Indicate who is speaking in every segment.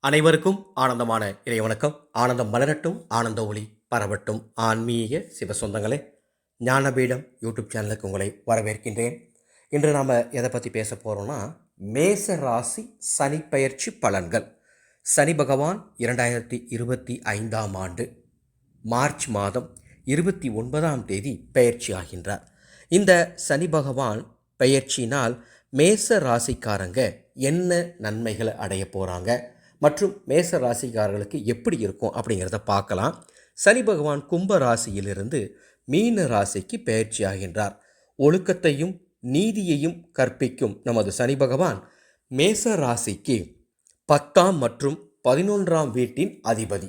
Speaker 1: அனைவருக்கும் ஆனந்தமான இறை வணக்கம். ஆனந்தம் மலரட்டும், ஆனந்த ஒளி பரவட்டும். ஆன்மீக சிவ சொந்தங்களே, ஞானபீடம் யூடியூப் சேனலுக்கு உங்களை வரவேற்கின்றேன். இன்று நாம் எதை பற்றி பேச போகிறோம்னா, மேச ராசி சனிப்பெயர்ச்சி பலன்கள். சனி பகவான் 2025ஆம் ஆண்டு மார்ச் மாதம் 29ஆம் தேதி பெயர்ச்சி ஆகின்றார். இந்த சனி பகவான் பெயர்ச்சினால் மேச ராசிக்காரங்க என்ன நன்மைகளை அடைய போகிறாங்க மற்றும் மேச ராசிக்காரர்களுக்கு எப்படி இருக்கும் அப்படிங்கிறத பார்க்கலாம். சனி பகவான் கும்ப ராசியிலிருந்து மீன ராசிக்கு பெயர்ச்சி ஆகின்றார். ஒழுக்கத்தையும் நீதியையும் கற்பிக்கும் நமது சனி பகவான் மேச ராசிக்கு 10ஆம் மற்றும் 11ஆம் வீட்டின் அதிபதி.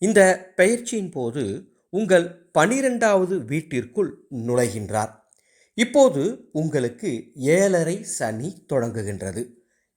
Speaker 1: இந்த பெயர்ச்சியின் போது உங்கள் 12வது வீட்டிற்குள் நுழைகின்றார். இப்போது உங்களுக்கு 7.5 சனி தொடங்குகின்றது.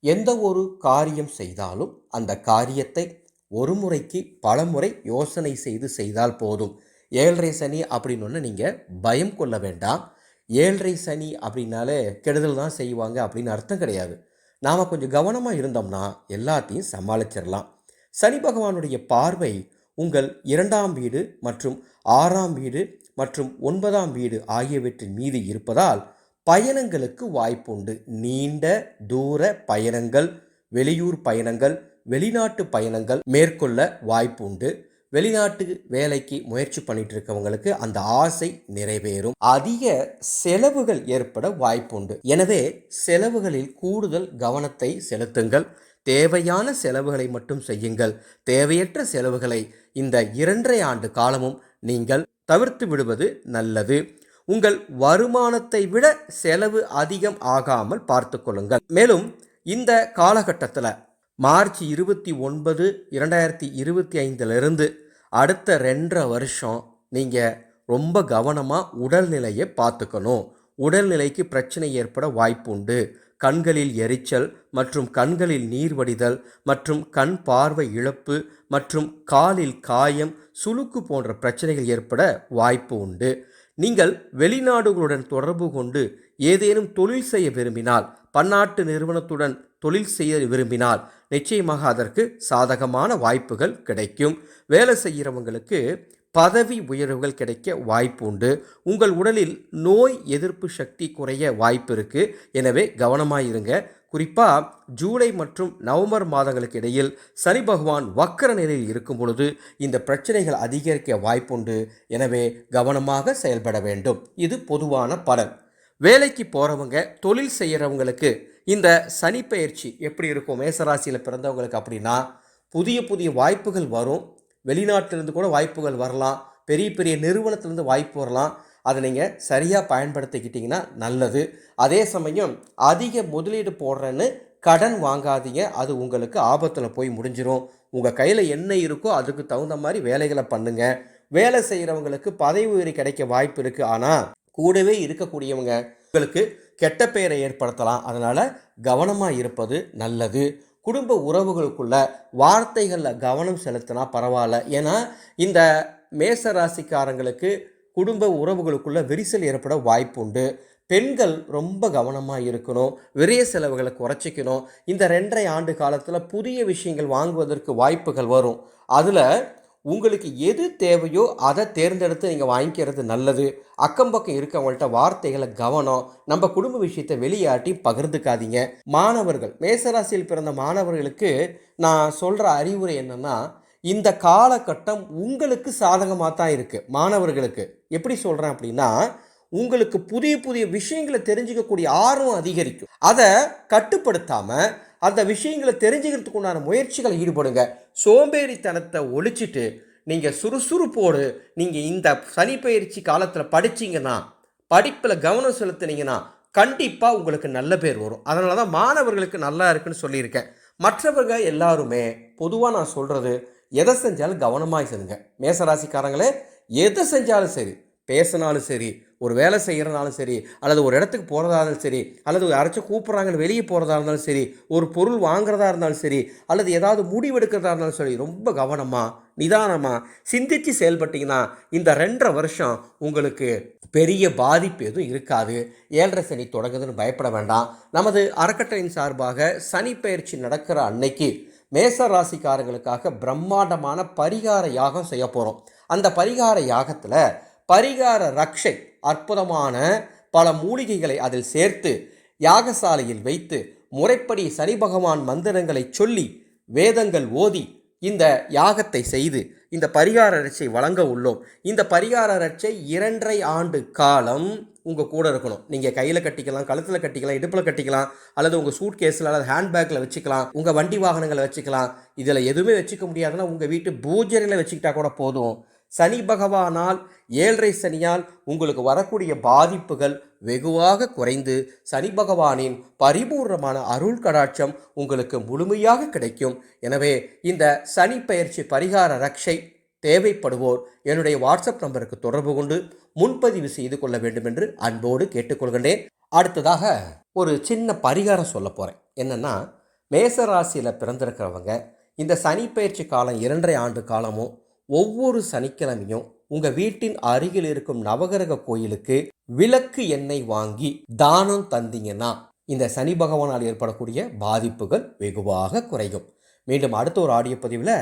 Speaker 1: எந்த ஒரு காரியம் செய்தாலும் அந்த காரியத்தை ஒரு முறைக்கு பல முறை யோசனை செய்தால் போதும். 7.5 சனி அப்படின்னு நீங்கள் பயம் கொள்ள வேண்டாம். 7.5 சனி அப்படின்னாலே கெடுதல் தான் செய்வாங்க அப்படின்னு அர்த்தம் கிடையாது. நாம் கொஞ்சம் கவனமாக இருந்தோம்னா எல்லாத்தையும் சமாளிச்சிடலாம். சனி பகவானுடைய பார்வை உங்கள் 2ஆம் வீடு மற்றும் 6ஆம் வீடு மற்றும் 9ஆம் வீடு ஆகியவற்றின் மீது இருப்பதால் பயணங்களுக்கு வாய்ப்புண்டு. நீண்ட தூர பயணங்கள், வெளியூர் பயணங்கள், வெளிநாட்டு பயணங்கள் மேற்கொள்ள வாய்ப்புண்டு. வெளிநாட்டு வேலைக்கு முயற்சி பண்ணிட்டு இருக்கவங்களுக்கு அந்த ஆசை நிறைவேறும். அதிக செலவுகள் ஏற்பட வாய்ப்புண்டு. எனவே செலவுகளில் கூடுதல் கவனத்தை செலுத்துங்கள். தேவையான செலவுகளை மட்டும் செய்யுங்கள். தேவையற்ற செலவுகளை இந்த 2.5 ஆண்டு காலமும் நீங்கள் தவிர்த்து விடுவது நல்லது. உங்கள் வருமானத்தை விட செலவு அதிகம் ஆகாமல் பார்த்து கொள்ளுங்கள். மேலும் இந்த காலகட்டத்தில் மார்ச் 29, 2025 அடுத்த 2.5 வருஷம் நீங்கள் ரொம்ப கவனமாக உடல்நிலையை பார்த்துக்கணும். உடல்நிலைக்கு பிரச்சனை ஏற்பட வாய்ப்புண்டு. கண்களில் எரிச்சல் மற்றும் கண்களில் நீர் வடிதல் மற்றும் கண் பார்வை இழப்பு மற்றும் காலில் காயம், சுளுக்கு போன்ற பிரச்சனைகள் ஏற்பட வாய்ப்பு உண்டு. நீங்கள் வெளிநாடுகளுடன் தொடர்பு கொண்டு ஏதேனும் தொழில் செய்ய விரும்பினால், பன்னாட்டு நிறுவனத்துடன் தொழில் செய்ய விரும்பினால் நிச்சயமாக அதற்கு சாதகமான வாய்ப்புகள் கிடைக்கும். வேலை செய்கிறவங்களுக்கு பதவி உயர்வுகள் கிடைக்க வாய்ப்பு உண்டு. உங்கள் உடலில் நோய் எதிர்ப்பு சக்தி குறைய வாய்ப்பு இருக்குது. எனவே கவனமாயிருங்க. குறிப்பாக ஜூலை மற்றும் நவம்பர் மாதங்களுக்கு இடையில் சனி பகவான் வக்கர நிலையில் இருக்கும் பொழுது இந்த பிரச்சனைகள் அதிகரிக்க வாய்ப்புண்டு. எனவே கவனமாக செயல்பட வேண்டும். இது பொதுவான பலன். வேலைக்கு போகிறவங்க, தொழில் செய்கிறவங்களுக்கு இந்த சனி பெயர்ச்சி எப்படி இருக்கும் மேசராசியில் பிறந்தவங்களுக்கு அப்படின்னா, புதிய புதிய வாய்ப்புகள் வரும். வெளிநாட்டிலிருந்து கூட வாய்ப்புகள் வரலாம். பெரிய பெரிய நிறுவனத்திலேருந்து வாய்ப்பு வரலாம். அதை நீங்கள் சரியாக பயன்படுத்திக்கிட்டிங்கன்னா நல்லது. அதே சமயம் அதிக முதலீடு போடுறேன்னு கடன் வாங்காதீங்க. அது உங்களுக்கு ஆபத்தில் போய் முடிஞ்சிடும். உங்கள் கையில் என்ன இருக்கோ அதுக்கு தகுந்த மாதிரி வேலைகளை பண்ணுங்கள். வேலை செய்கிறவங்களுக்கு பதவி உயர்வு கிடைக்க வாய்ப்பு இருக்குது. ஆனால் கூடவே இருக்கக்கூடியவங்க உங்களுக்கு கெட்ட பெயரை ஏற்படுத்தலாம். அதனால் கவனமாக இருப்பது நல்லது. குடும்ப உறவுகளுக்குள்ள வார்த்தைகளில் கவனம் செலுத்தினா பரவாயில்ல. ஏன்னா இந்த மேச ராசிக்காரங்களுக்கு குடும்ப உறவுகளுக்குள்ள விரிசல் ஏற்பட வாய்ப்பு உண்டு. பெண்கள் ரொம்ப கவனமாக இருக்கணும். விரைய செலவுகளை குறைச்சிக்கணும். இந்த 2.5 ஆண்டு காலத்தில் புதிய விஷயங்கள் வாங்குவதற்கு வாய்ப்புகள் வரும். அதில் உங்களுக்கு எது தேவையோ அதை தேர்ந்தெடுத்து நீங்கள் வாங்கிக்கிறது நல்லது. அக்கம் பக்கம் இருக்கவங்கள்ட்ட வார்த்தைகளை கவனம். நம்ம குடும்ப விஷயத்தை வெளியாட்டி பகிர்ந்துக்காதீங்க. மாணவர்கள், மேசராசியில் பிறந்த மாணவர்களுக்கு நான் சொல்கிற அறிவுரை என்னென்னா, இந்த காலகட்டம் உங்களுக்கு சாதகமாக தான் இருக்குது. மாணவர்களுக்கு எப்படி சொல்கிறேன் அப்படின்னா, உங்களுக்கு புதிய புதிய விஷயங்களை தெரிஞ்சுக்கக்கூடிய ஆர்வம் அதிகரிக்கும். அதை கட்டுப்படுத்தாமல் அந்த விஷயங்களை தெரிஞ்சுக்கிறதுக்கு உண்டான முயற்சிகளை ஈடுபடுங்க. சோம்பேறித்தனத்தை ஒழிச்சிட்டு நீங்கள் சுறுசுறுப்போடு நீங்கள் இந்த சனி பயிற்சி காலத்தில் படிச்சிங்கன்னா, படிப்பில் கவனம் செலுத்தினீங்கன்னா கண்டிப்பாக உங்களுக்கு நல்ல பேர் வரும். அதனால தான் மாணவர்களுக்கு நல்லா இருக்குன்னு சொல்லியிருக்கேன். மற்றவர்கள் எல்லாருமே பொதுவாக நான் சொல்கிறது, எதை செஞ்சாலும் கவனமாக செய்யுங்க. மேசராசிக்காரங்களே, எதை செஞ்சாலும் சரி, பேசினாலும் சரி, ஒரு வேலை செய்கிறனாலும் சரி, அல்லது ஒரு இடத்துக்கு போகிறதா இருந்தாலும் சரி, அல்லது யாராச்சும் கூப்பிட்றாங்கன்னு வெளியே போகிறதா இருந்தாலும் சரி, ஒரு பொருள் வாங்குறதா இருந்தாலும் சரி, அல்லது ஏதாவது முடிவெடுக்கிறதா இருந்தாலும் சரி, ரொம்ப கவனமாக நிதானமாக சிந்தித்து செயல்பட்டிங்கன்னா இந்த 2.5 வருஷம் உங்களுக்கு பெரிய பாதிப்பு எதுவும் இருக்காது. 7.5 சனி தொடங்குதுன்னு பயப்பட வேண்டாம். நமது அறக்கட்டளையின் சார்பாக சனி பயிற்சி நடக்கிற அன்னைக்கு மேச ராசிக்காரங்களுக்காக பிரம்மாண்டமான பரிகார யாகம் செய்ய போகிறோம். அந்த பரிகார யாகத்தில் பரிகார ரக்ஷை அற்புதமான பல மூலிகைகளை அதில் சேர்த்து யாகசாலையில் வைத்து முறைப்படி சனி பகவான் மந்திரங்களை சொல்லி வேதங்கள் ஓதி இந்த யாகத்தை செய்து இந்த பரிகார ரட்சை வழங்க உள்ளோம். இந்த பரிகார ரட்சை 2.5 ஆண்டு காலம் உங்கள் கூட இருக்கணும். நீங்கள் கையில் கட்டிக்கலாம், கழுத்தில் கட்டிக்கலாம், இடுப்பில் கட்டிக்கலாம், அல்லது உங்கள் சூட் கேஸில் அல்லது ஹேண்ட்பேக்கில் வச்சுக்கலாம், உங்கள் வண்டி வாகனங்களை வச்சுக்கலாம். இதில் எதுவுமே வச்சுக்க முடியாதுன்னா உங்கள் வீட்டு பூஜையில் வச்சுக்கிட்டா கூட போதும். சனி பகவானால் 7.5 சனியால் உங்களுக்கு வரக்கூடிய பாதிப்புகள் வெகுவாக குறைந்து சனி பகவானின் பரிபூர்ணமான அருள் கடாட்சம் உங்களுக்கு முழுமையாக கிடைக்கும். எனவே இந்த சனி பெயர்ச்சி பரிகார ரக்ஷை தேவைப்படுவோர் என்னுடைய வாட்ஸ்அப் நம்பருக்கு தொடர்பு கொண்டு முன்பதிவு செய்து கொள்ள வேண்டும் என்று அன்போடு கேட்டுக்கொள்கின்றேன். அடுத்ததாக ஒரு சின்ன பரிகாரம் சொல்ல போகிறேன். என்னென்னா, மேசராசியில் பிறந்திருக்கிறவங்க இந்த சனி பெயர்ச்சி காலம் 2.5 ஆண்டு காலமும் ஒவ்வொரு சனிக்கிழமையும் உங்கள் வீட்டின் அருகில் இருக்கும் நவகிரக கோயிலுக்கு விளக்கு எண்ணெய் வாங்கி தானம் தந்தீங்கன்னா இந்த சனி பகவானால் ஏற்படக்கூடிய பாதிப்புகள் வெகுவாக குறையும். மீண்டும் அடுத்த ஒரு ஆடியோ பதிவில்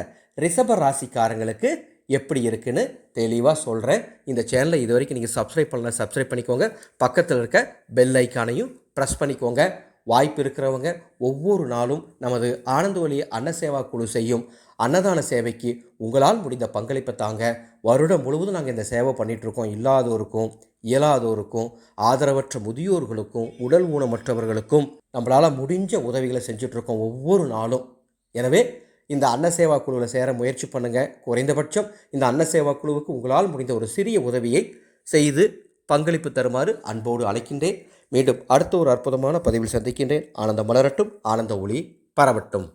Speaker 1: ரிஷப ராசிக்காரங்களுக்கு எப்படி இருக்குன்னு தெளிவாக சொல்கிறேன். இந்த சேனலை இது வரைக்கும் நீங்கள் சப்ஸ்கிரைப் பண்ணல, சப்ஸ்கிரைப் பண்ணிக்கோங்க. பக்கத்தில் இருக்க பெல் ஐக்கானையும் ப்ரெஸ் பண்ணிக்கோங்க. வாய்ப்பு இருக்கிறவங்க ஒவ்வொரு நாளும் நமது ஆனந்த ஒளி அன்னசேவா குழு செய்யும் அன்னதான சேவைக்கு உங்களால் முடிந்த பங்களிப்பை தாங்க. வருடம் முழுவதும் நாங்கள் இந்த சேவை பண்ணிகிட்ருக்கோம். இல்லாதோருக்கும் இயலாதோருக்கும் ஆதரவற்ற முதியோர்களுக்கும் உடல் ஊனமற்றவர்களுக்கும் நம்மளால் முடிஞ்ச உதவிகளை செஞ்சிட்ருக்கோம் ஒவ்வொரு நாளும். எனவே இந்த அன்னசேவா குழுவில் சேர முயற்சி பண்ணுங்கள். குறைந்தபட்சம் இந்த அன்னசேவா குழுவுக்கு உங்களால் முடிந்த ஒரு சிறிய உதவியை செய்து பங்களிப்பு தருமாறு அன்போடு அழைக்கின்றேன். மீண்டும் அடுத்த ஒரு அற்புதமான பதிவில் சந்திக்கின்றேன். ஆனந்தம் மலரட்டும், ஆனந்த ஒளி பரவட்டும்.